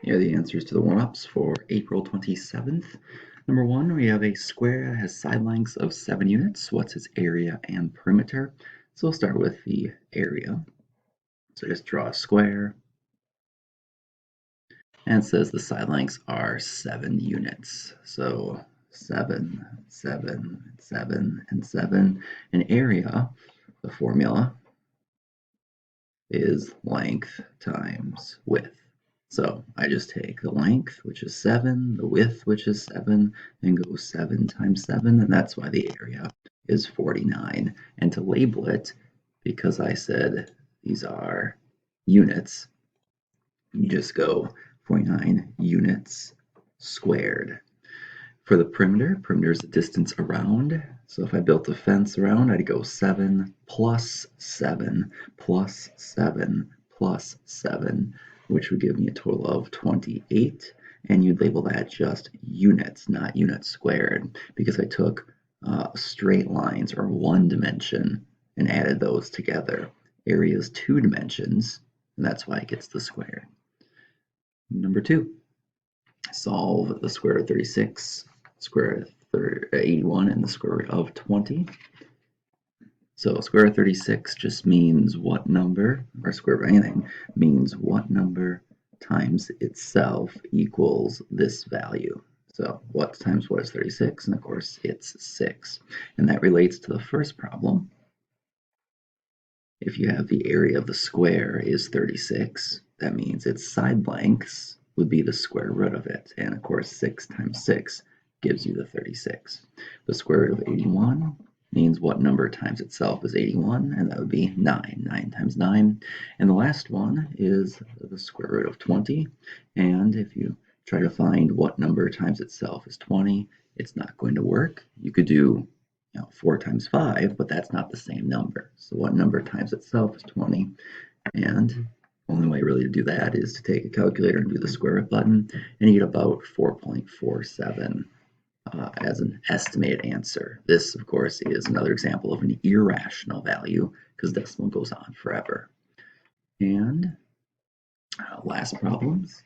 Here are the answers to the warm-ups for April 27th. Number 1, we have a square that has side lengths of 7 units. What's its area and perimeter? So we'll start with the area. So just draw a square. And it says the side lengths are 7 units. So 7, 7, 7, and 7. And area, the formula, is length times width. So I just take the length, which is 7, the width, which is 7, and go 7 times 7, and that's why the area is 49. And to label it, because I said these are units, you just go 49 units squared. For the perimeter is the distance around. So if I built a fence around, I'd go 7 plus 7 plus 7 plus 7, which would give me a total of 28. And you'd label that just units, not units squared, because I took straight lines or one dimension and added those together. Area is 2 dimensions, and that's why it gets the square. Number 2, solve the square root of 36, square root of 81, and the square root of 20. So square root of 36 just means what number, or square root of anything, means what number times itself equals this value. So what times what is 36? And of course it's 6. And that relates to the first problem. If you have the area of the square is 36, that means its side lengths would be the square root of it. And of course 6 times 6 gives you the 36. The square root of 81 means what number times itself is 81, and that would be 9. 9 times 9. And the last one is the square root of 20. And if you try to find what number times itself is 20, it's not going to work. You could do 4 times 5, but that's not the same number. So what number times itself is 20? And only way really to do that is to take a calculator and do the square root button, and you get about 4.47 as an estimated answer. This, of course, is another example of an irrational value because decimal goes on forever. And last problems.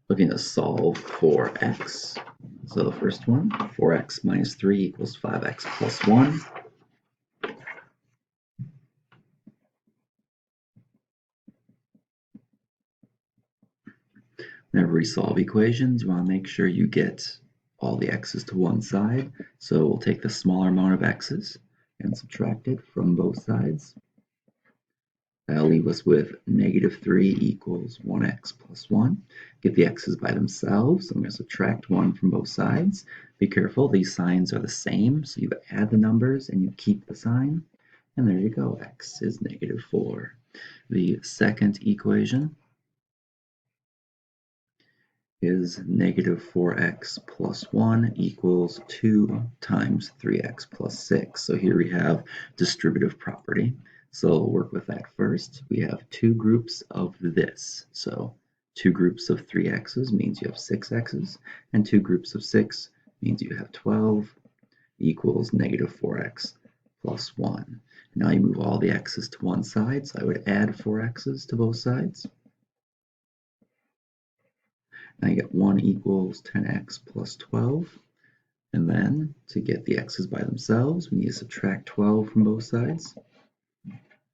Looking to solve for x. So the first one, 4x minus 3 equals 5x plus 1. Whenever we solve equations, you want to make sure you get all the x's to one side. So we'll take the smaller amount of x's and subtract it from both sides. That'll leave us with negative 3 equals 1x plus 1. Get the x's by themselves. I'm going to subtract 1 from both sides. Be careful, these signs are the same, so you add the numbers and you keep the sign. And there you go, x is negative 4. The second equation is negative 4x plus 1 equals 2 times 3x plus 6. So here we have distributive property. So we'll work with that first. We have two groups of this. So two groups of 3x's means you have 6x's, and two groups of 6 means you have 12 equals negative 4x plus 1. Now you move all the x's to one side, so I would add 4x's to both sides. Now you get 1 equals 10x plus 12. And then to get the x's by themselves, we need to subtract 12 from both sides,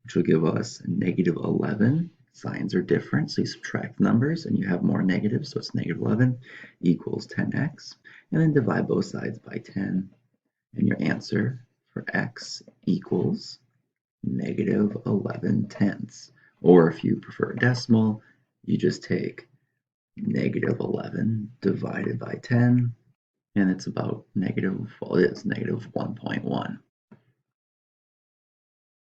which will give us negative 11. Signs are different, so you subtract numbers and you have more negatives, so it's negative 11 equals 10x. And then divide both sides by 10, and your answer for x equals negative 11 tenths. Or if you prefer decimal, you just take negative 11 divided by 10, and it's about negative, well, it is negative 1.1.